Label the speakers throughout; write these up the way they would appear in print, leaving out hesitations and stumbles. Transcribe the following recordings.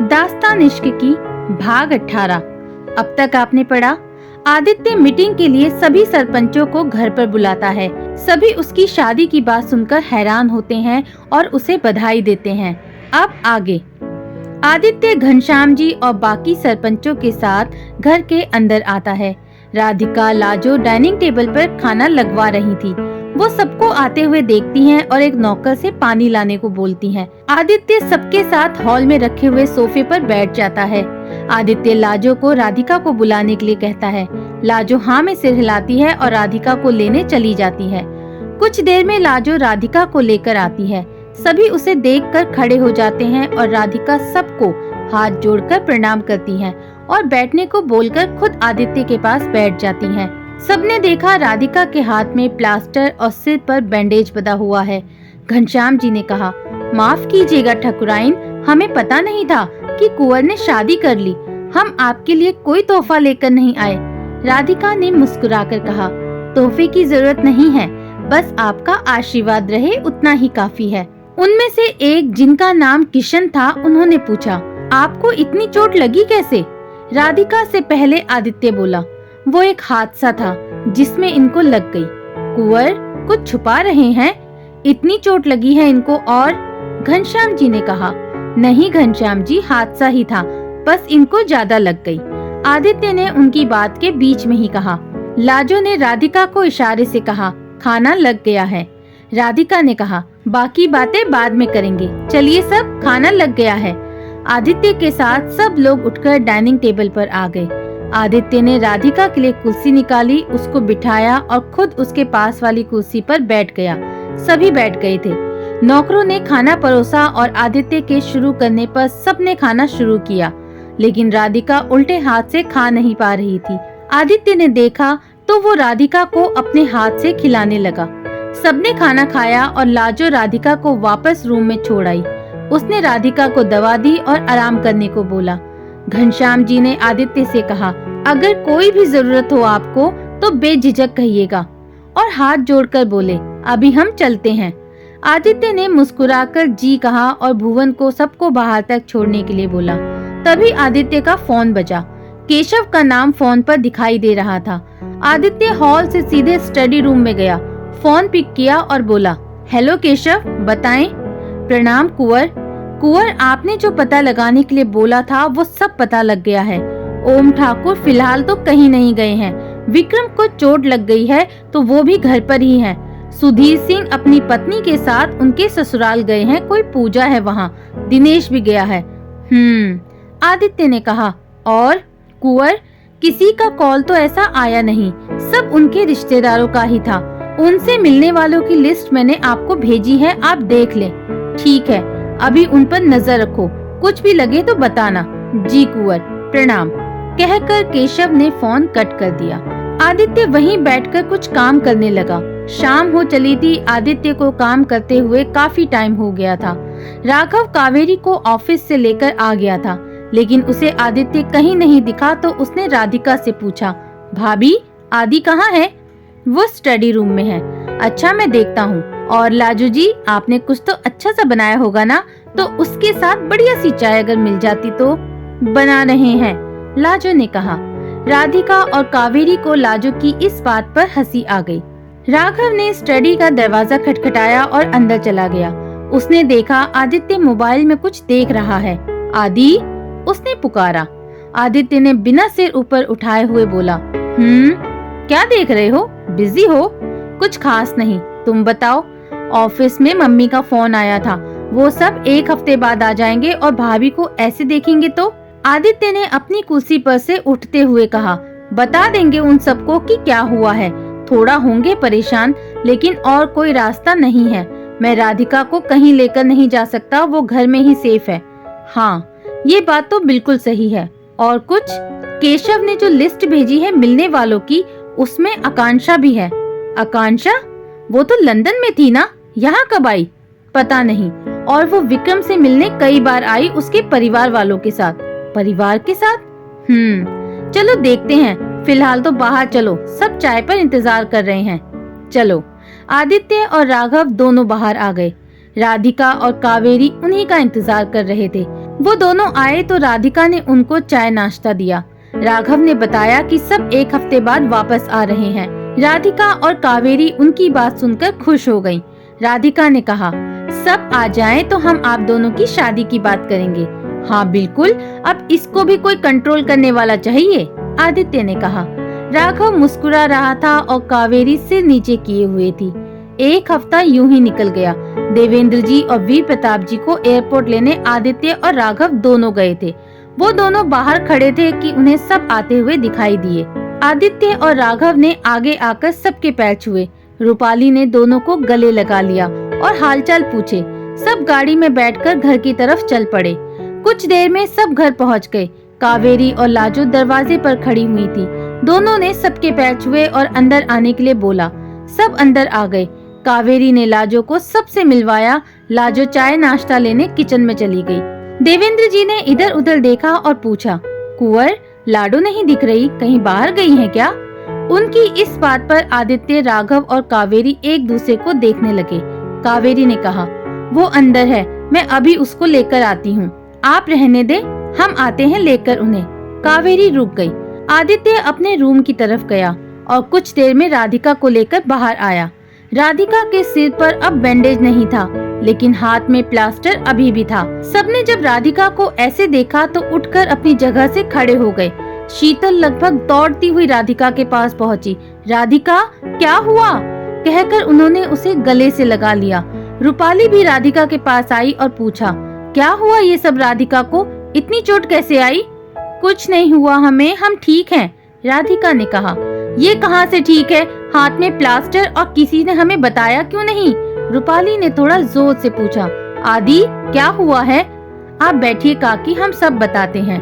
Speaker 1: दास्तान इश्क की भाग 18। अब तक आपने पढ़ा, आदित्य मीटिंग के लिए सभी सरपंचों को घर पर बुलाता है। सभी उसकी शादी की बात सुनकर हैरान होते हैं और उसे बधाई देते हैं। अब आगे। आदित्य घनश्याम जी और बाकी सरपंचों के साथ घर के अंदर आता है। राधिका लाजो डाइनिंग टेबल पर खाना लगवा रही थी। वो सबको आते हुए देखती हैं और एक नौकर से पानी लाने को बोलती हैं। आदित्य सबके साथ हॉल में रखे हुए सोफे पर बैठ जाता है। आदित्य लाजो को राधिका को बुलाने के लिए कहता है। लाजो हाँ में सिर हिलाती है और राधिका को लेने चली जाती है। कुछ देर में लाजो राधिका को लेकर आती है। सभी उसे देखकर खड़े हो जाते हैं और राधिका सबको हाथ जोड़कर प्रणाम करती हैं और बैठने को बोलकर खुद आदित्य के पास बैठ जाती हैं। सबने देखा राधिका के हाथ में प्लास्टर और सिर पर बैंडेज बंधा हुआ है। घनश्याम जी ने कहा, माफ कीजिएगा ठकुराइन, हमें पता नहीं था कि कुंवर ने शादी कर ली। हम आपके लिए कोई तोहफा लेकर नहीं आए। राधिका ने मुस्कुराकर कहा, तोहफे की जरूरत नहीं है, बस आपका आशीर्वाद रहे उतना ही काफी है। उनमें से एक, जिनका नाम किशन था, उन्होंने पूछा, आपको इतनी चोट लगी कैसे? राधिका से पहले आदित्य बोला, वो एक हादसा था जिसमें इनको लग गई। कुंवर कुछ छुपा रहे हैं? इतनी चोट लगी है इनको? और घनश्याम जी ने कहा, नहीं घनश्याम जी, हादसा ही था, बस इनको ज्यादा लग गई। आदित्य ने उनकी बात के बीच में ही कहा। लाजो ने राधिका को इशारे से कहा, खाना लग गया है। राधिका ने कहा, बाकी बातें बाद में करेंगे, चलिए सब, खाना लग गया है। आदित्य के साथ सब लोग उठकर डाइनिंग टेबल पर आ गए। आदित्य ने राधिका के लिए कुर्सी निकाली, उसको बिठाया और खुद उसके पास वाली कुर्सी पर बैठ गया। सभी बैठ गए थे। नौकरों ने खाना परोसा और आदित्य के शुरू करने पर सबने खाना शुरू किया, लेकिन राधिका उल्टे हाथ से खा नहीं पा रही थी। आदित्य ने देखा तो वो राधिका को अपने हाथ से खिलाने लगा। सबने खाना खाया और लाजो राधिका को वापस रूम में छोड़ आई। उसने राधिका को दवा दी और आराम करने को बोला। घनश्याम जी ने आदित्य से कहा, अगर कोई भी जरूरत हो आपको तो बेझिझक कहिएगा, और हाथ जोड़कर बोले, अभी हम चलते हैं। आदित्य ने मुस्कुराकर जी कहा और भुवन को सबको बाहर तक छोड़ने के लिए बोला। तभी आदित्य का फोन बजा। केशव का नाम फोन पर दिखाई दे रहा था। आदित्य हॉल से सीधे स्टडी रूम में गया, फोन पिक किया और बोला, हेलो केशव, बताएं। प्रणाम कुंवर। कुंवर, आपने जो पता लगाने के लिए बोला था वो सब पता लग गया है। ओम ठाकुर फिलहाल तो कहीं नहीं गए हैं। विक्रम को चोट लग गई है तो वो भी घर पर ही है। सुधीर सिंह अपनी पत्नी के साथ उनके ससुराल गए हैं, कोई पूजा है वहाँ। दिनेश भी गया है। आदित्य ने कहा, और कुंवर, किसी का कॉल तो ऐसा आया नहीं, सब उनके रिश्तेदारों का ही था। उनसे मिलने वालों की लिस्ट मैंने आपको भेजी है, आप देख लें। ठीक है, अभी उन पर नजर रखो, कुछ भी लगे तो बताना। जी कुंवर, प्रणाम, कहकर केशव ने फोन कट कर दिया। आदित्य वहीं बैठकर कुछ काम करने लगा। शाम हो चली थी। आदित्य को काम करते हुए काफी टाइम हो गया था। राघव कावेरी को ऑफिस से लेकर आ गया था, लेकिन उसे आदित्य कहीं नहीं दिखा तो उसने राधिका से पूछा, भाभी, आदि कहाँ है? वो स्टडी रूम में है। अच्छा, मैं देखता हूँ। और लाजू जी, आपने कुछ तो अच्छा सा बनाया होगा ना, तो उसके साथ बढ़िया सी चाय अगर मिल जाती तो। बना रहे हैं, लाजो ने कहा। राधिका और कावेरी को लाजो की इस बात पर हंसी आ गई। राघव ने स्टडी का दरवाजा खटखटाया और अंदर चला गया। उसने देखा आदित्य मोबाइल में कुछ देख रहा है। आदि, उसने पुकारा। आदित्य ने बिना सिर ऊपर उठाए हुए बोला, क्या देख रहे हो? बिजी हो? कुछ खास नहीं, तुम बताओ। ऑफिस में मम्मी का फोन आया था, वो सब एक हफ्ते बाद आ जाएंगे और भाभी को ऐसे देखेंगे तो। आदित्य ने अपनी कुर्सी पर से उठते हुए कहा, बता देंगे उन सबको कि क्या हुआ है। थोड़ा होंगे परेशान, लेकिन और कोई रास्ता नहीं है। मैं राधिका को कहीं लेकर नहीं जा सकता, वो घर में ही सेफ है। हाँ, ये बात तो बिल्कुल सही है। और कुछ? केशव ने जो लिस्ट भेजी है मिलने वालों की, उसमें आकांक्षा भी है। आकांक्षा? वो तो लंदन में थी ना, यहाँ कब आई? पता नहीं। और वो विक्रम से मिलने कई बार आई, उसके परिवार वालों के साथ। परिवार के साथ? चलो देखते हैं, फिलहाल तो बाहर चलो, सब चाय पर इंतजार कर रहे हैं। चलो। आदित्य और राघव दोनों बाहर आ गए। राधिका और कावेरी उन्हीं का इंतजार कर रहे थे। वो दोनों आए तो राधिका ने उनको चाय नाश्ता दिया। राघव ने बताया कि सब 1 हफ्ते बाद वापस आ रहे हैं। राधिका और कावेरी उनकी बात सुनकर खुश हो गयीं। राधिका ने कहा, सब आ जाएं तो हम आप दोनों की शादी की बात करेंगे। हाँ बिल्कुल, अब इसको भी कोई कंट्रोल करने वाला चाहिए, आदित्य ने कहा। राघव मुस्कुरा रहा था और कावेरी सिर नीचे किए हुए थी। 1 हफ्ता यूं ही निकल गया। देवेंद्र जी और वीर प्रताप जी को एयरपोर्ट लेने आदित्य और राघव दोनों गए थे। वो दोनों बाहर खड़े थे कि उन्हें सब आते हुए दिखाई दिए। आदित्य और राघव ने आगे आकर सबके पैर छुए। रूपाली ने दोनों को गले लगा लिया और हालचाल पूछे। सब गाड़ी में बैठकर घर की तरफ चल पड़े। कुछ देर में सब घर पहुंच गए। कावेरी और लाजो दरवाजे पर खड़ी हुई थी। दोनों ने सबके पैर छुए और अंदर आने के लिए बोला। सब अंदर आ गए। कावेरी ने लाजो को सबसे मिलवाया। लाजो चाय नाश्ता लेने किचन में चली गई। देवेंद्र जी ने इधर उधर देखा और पूछा, कुंवर, लाडो नहीं दिख रही, कहीं बाहर गई है क्या? उनकी इस बात पर आदित्य, राघव और कावेरी एक दूसरे को देखने लगे। कावेरी ने कहा, वो अंदर है, मैं अभी उसको लेकर आती हूँ, आप रहने दे, हम आते हैं लेकर उन्हें। कावेरी रुक गई। आदित्य अपने रूम की तरफ गया और कुछ देर में राधिका को लेकर बाहर आया। राधिका के सिर पर अब बैंडेज नहीं था, लेकिन हाथ में प्लास्टर अभी भी था। सबने जब राधिका को ऐसे देखा तो उठकर अपनी जगह से खड़े हो गए। शीतल लगभग दौड़ती हुई राधिका के पास पहुंची। राधिका, क्या हुआ? कहकर उन्होंने उसे गले से लगा लिया। रूपाली भी राधिका के पास आई और पूछा, क्या हुआ ये सब? राधिका को इतनी चोट कैसे आई? कुछ नहीं हुआ हमें, हम ठीक हैं, राधिका ने कहा। ये कहाँ से ठीक है? हाथ में प्लास्टर और किसी ने हमें बताया क्यों नहीं? रूपाली ने थोड़ा जोर से पूछा। आदि, क्या हुआ है? आप बैठिए काकी, हम सब बताते हैं।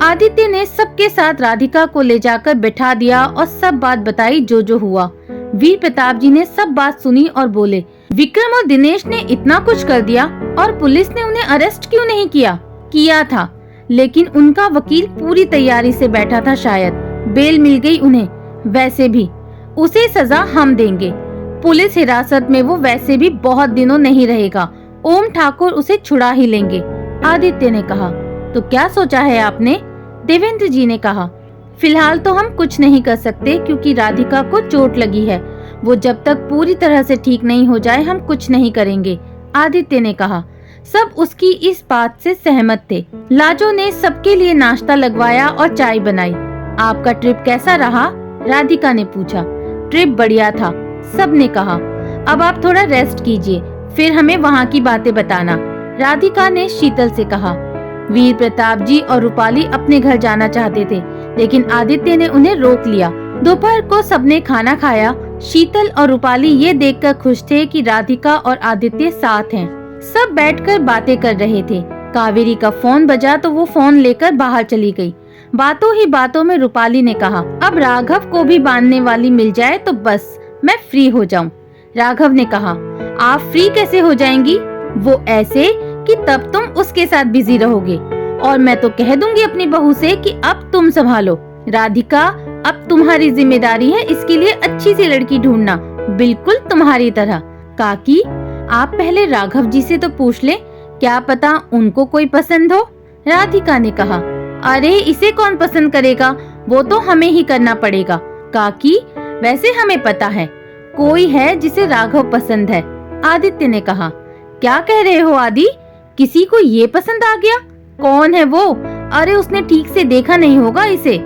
Speaker 1: आदित्य ने सबके साथ राधिका को ले जाकर बैठा दिया और सब बात बताई जो हुआ। वीर प्रताप जी ने सब बात सुनी और बोले, विक्रम और दिनेश ने इतना कुछ कर दिया और पुलिस ने उन्हें अरेस्ट क्यों नहीं किया? किया था, लेकिन उनका वकील पूरी तैयारी से बैठा था, शायद बेल मिल गई उन्हें। वैसे भी उसे सजा हम देंगे। पुलिस हिरासत में वो वैसे भी बहुत दिनों नहीं रहेगा। ओम ठाकुर उसे छुड़ा ही लेंगे, आदित्य ने कहा। तो क्या सोचा है आपने? देवेंद्र जी ने कहा, फिलहाल तो हम कुछ नहीं कर सकते क्योंकि राधिका को चोट लगी है। वो जब तक पूरी तरह से ठीक नहीं हो जाए हम कुछ नहीं करेंगे, आदित्य ने कहा। सब उसकी इस बात से सहमत थे। लाजो ने सबके लिए नाश्ता लगवाया और चाय बनाई। आपका ट्रिप कैसा रहा? राधिका ने पूछा। ट्रिप बढ़िया था, सब ने कहा। अब आप थोड़ा रेस्ट कीजिए, फिर हमें वहाँ की बातें बताना, राधिका ने शीतल से कहा। वीर प्रताप जी और रूपाली अपने घर जाना चाहते थे, लेकिन आदित्य ने उन्हें रोक लिया। दोपहर को सबने खाना खाया। शीतल और रूपाली ये देखकर खुश थे कि राधिका और आदित्य साथ हैं। सब बैठकर बातें कर रहे थे। कावेरी का फोन बजा तो वो फोन लेकर बाहर चली गई। बातों ही बातों में रूपाली ने कहा, अब राघव को भी बांधने वाली मिल जाए तो बस मैं फ्री हो जाऊं। राघव ने कहा, आप फ्री कैसे हो जाएंगी? वो ऐसे कि तब तुम उसके साथ बिजी रहोगे और मैं तो कह दूंगी अपनी बहू से कि अब तुम संभालो। राधिका, अब तुम्हारी जिम्मेदारी है इसके लिए अच्छी सी लड़की ढूंढना, बिल्कुल तुम्हारी तरह। काकी, आप पहले राघव जी से तो पूछ ले, क्या पता उनको कोई पसंद हो, राधिका ने कहा। अरे इसे कौन पसंद करेगा, वो तो हमें ही करना पड़ेगा। काकी, वैसे हमें पता है कोई है जिसे राघव पसंद है, आदित्य ने कहा। क्या कह रहे हो आदि? किसी को ये पसंद आ गया? कौन है वो? अरे उसने ठीक से देखा नहीं होगा इसे।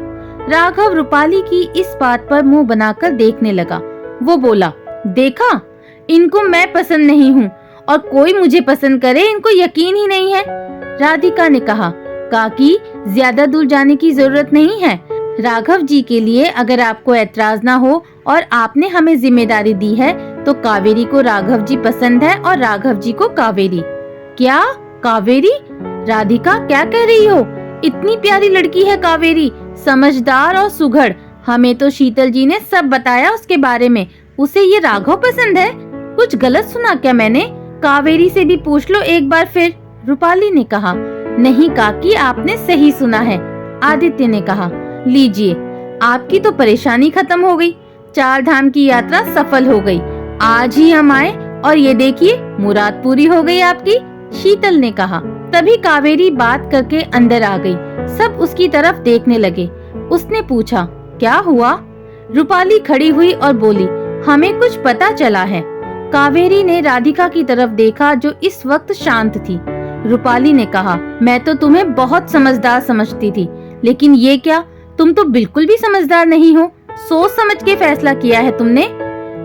Speaker 1: राघव रूपाली की इस बात पर मुंह बनाकर देखने लगा। वो बोला, देखा, इनको मैं पसंद नहीं हूँ और कोई मुझे पसंद करे इनको यकीन ही नहीं है, राधिका ने कहा। काकी, ज्यादा दूर जाने की जरूरत नहीं है। राघव जी के लिए अगर आपको ऐतराज ना हो और आपने हमें जिम्मेदारी दी है तो कावेरी को राघव जी पसंद है और राघव जी को कावेरी। क्या कावेरी? राधिका, क्या कह रही हो? इतनी प्यारी लड़की है कावेरी, समझदार और सुघड़। हमें तो शीतल जी ने सब बताया उसके बारे में। उसे ये राघव पसंद है? कुछ गलत सुना क्या मैंने? कावेरी से भी पूछ लो एक बार फिर, रूपाली ने कहा। नहीं काकी, आपने सही सुना है, आदित्य ने कहा। लीजिए, आपकी तो परेशानी खत्म हो गई। 4 धाम की यात्रा सफल हो गई। आज ही हम आए और ये देखिए मुराद पूरी हो गई आपकी। शीतल ने कहा। तभी कावेरी बात करके अंदर आ गई। सब उसकी तरफ देखने लगे। उसने पूछा, क्या हुआ? रूपाली खड़ी हुई और बोली, हमें कुछ पता चला है। कावेरी ने राधिका की तरफ देखा जो इस वक्त शांत थी। रूपाली ने कहा, मैं तो तुम्हें बहुत समझदार समझती थी, लेकिन ये क्या, तुम तो बिल्कुल भी समझदार नहीं हो। सोच समझ के फैसला किया है तुमने।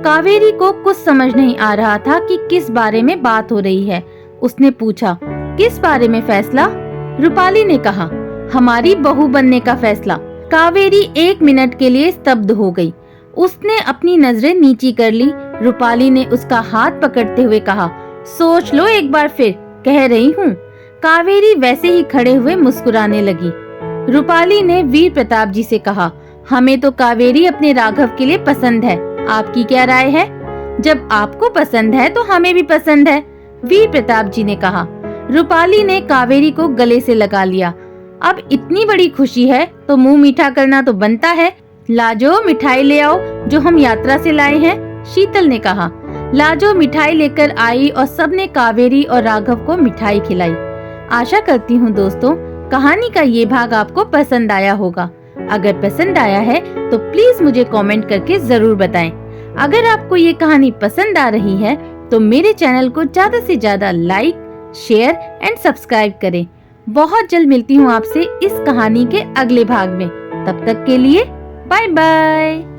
Speaker 1: कावेरी को कुछ समझ नहीं आ रहा था कि किस बारे में बात हो रही है। उसने पूछा, किस बारे में फैसला? रूपाली ने कहा, हमारी बहू बनने का फैसला। कावेरी 1 मिनट के लिए स्तब्ध हो गई। उसने अपनी नजरें नीची कर ली। रूपाली ने उसका हाथ पकड़ते हुए कहा, सोच लो एक बार फिर, कह रही हूँ। कावेरी वैसे ही खड़े हुए मुस्कुराने लगी। रूपाली ने वीर प्रताप जी से कहा, हमें तो कावेरी अपने राघव के लिए पसंद है, आपकी क्या राय है? जब आपको पसंद है तो हमें भी पसंद है, वीर प्रताप जी ने कहा। रूपाली ने कावेरी को गले से लगा लिया। अब इतनी बड़ी खुशी है तो मुंह मीठा करना तो बनता है। लाजो, मिठाई ले आओ जो हम यात्रा से लाए हैं, शीतल ने कहा। लाजो मिठाई लेकर आई और सबने कावेरी और राघव को मिठाई खिलाई। आशा करती हूँ दोस्तों, कहानी का ये भाग आपको पसंद आया होगा। अगर पसंद आया है तो प्लीज मुझे कमेंट करके जरूर बताएं। अगर आपको ये कहानी पसंद आ रही है तो मेरे चैनल को ज्यादा से ज्यादा लाइक, शेयर एंड सब्सक्राइब करें। बहुत जल्द मिलती हूँ आपसे इस कहानी के अगले भाग में। तब तक के लिए बाय बाय।